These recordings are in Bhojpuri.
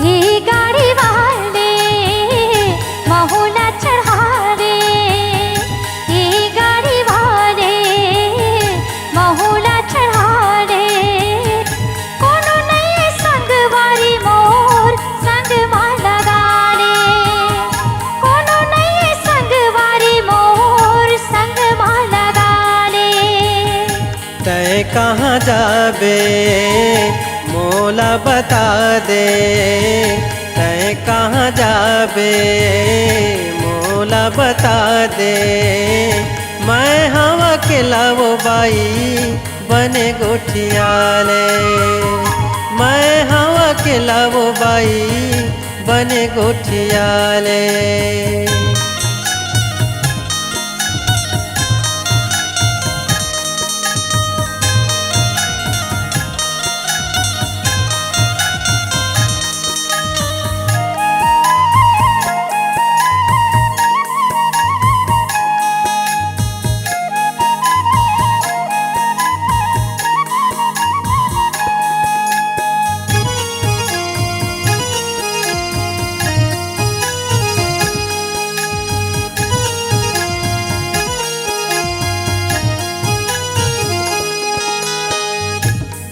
ये गाड़ी वाले महुला चढ़ा रे, ये गाड़ी वाले महुला चढ़ा रे। कोनो नहीं संगवारी मोर संग माला गाले, कोनो नहीं संगवारी मोर संग माला गाले। तय कहाँ जाबे मोला बता दे, तय कहाँ जाबे मोला बता दे। मैं हवा के लावो बाई बने गोठियाले, मैं हवा के लावो बाई बने गोठियाले।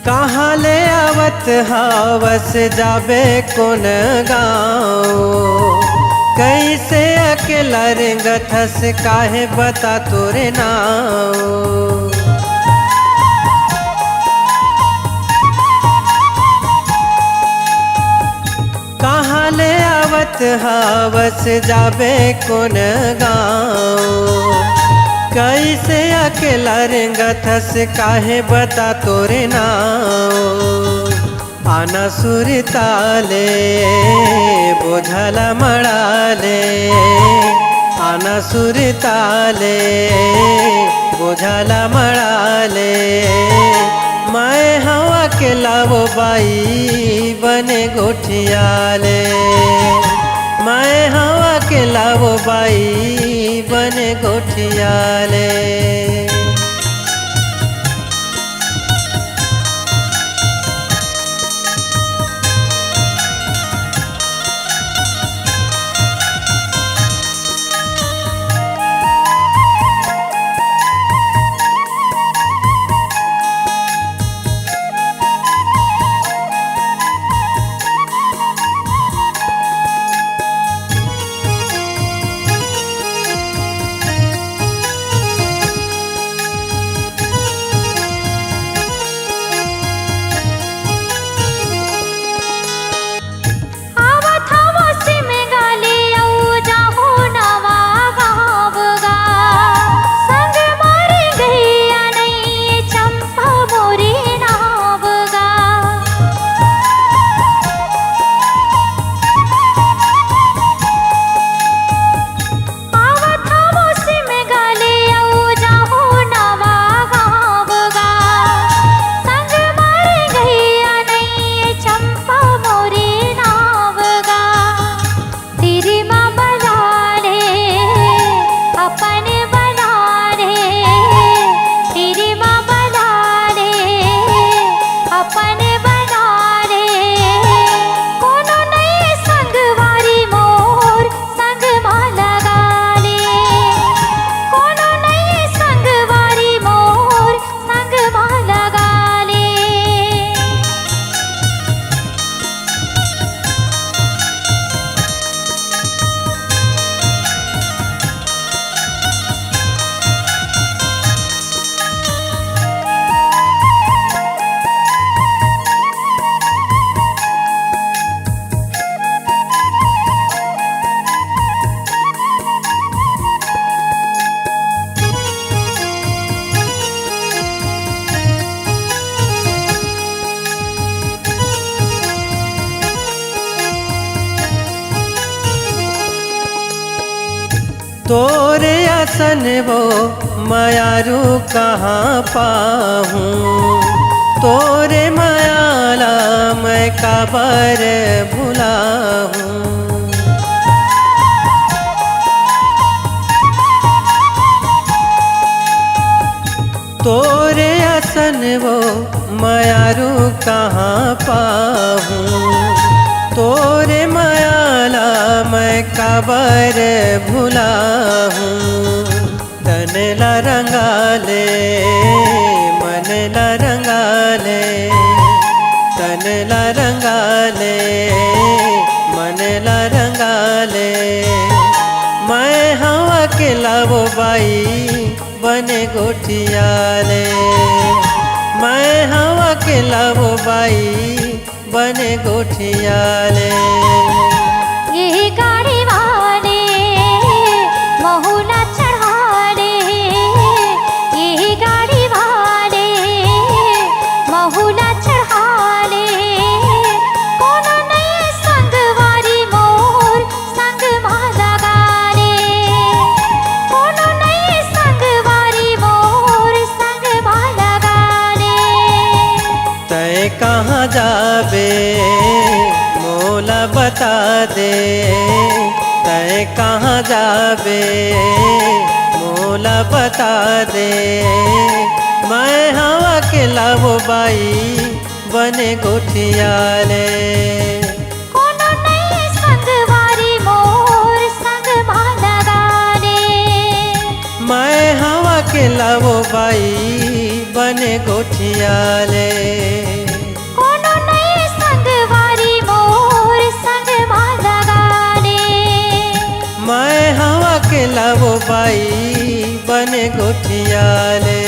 कहाँ ले आवत हवस जाबे कोन गाँव, कैसे अकेला रेंगथस काहे बता तोरे नाव। कहाँ ले आवत हवस जाबे कोन गाँव, कैसे अकेला रेंगथस काहे बता तोरे नाव। आना सुरताले बोझला मड़ाले, आना सुरताले बोझला मड़ाले। मैं हवा के लावो बाई बने गोठियाले, मैं हवा के लावो बाई बने गोठियाले। तोरे आसन वो मायारू कहाँ पाहूँ, तोरे मायाला मैं काबर भुलाहूँ। तोरे आसन वो मायारू कहाँ पाहूँ, तोरे मायाला मैं काबर भुलाहूँ। तन ला रंगाले मन ला रंगाले, तन ला रंगाले मन ला रंगाले। मैं हवा अकेला वो बाई बने गोठियाले, मैं हवा अकेला वो बाई बने गोठियाले। ये गाड़ी वाले महुला चढ़ाले, ये गाड़ी वाले महुला चढ़ाले। कोनो नहीं संगवारी मोर संग माला गाले, कोनो नहीं संगवारी मोर संग माला गाले। तय कहाँ जाबे मोला बता दे, तय कहाँ जाबे मोला बता दे। मैं हवा अकेला वो बाई बने गोठियाले, कोनो नहीं संगवारी मोर संग माला गाले। मैं हवा अकेला वो बाई बने गोठियाले। कोनो नहीं संगवारी मोर संग माला गाले। मैं हवा अकेला वो बाई बने गोठियाले।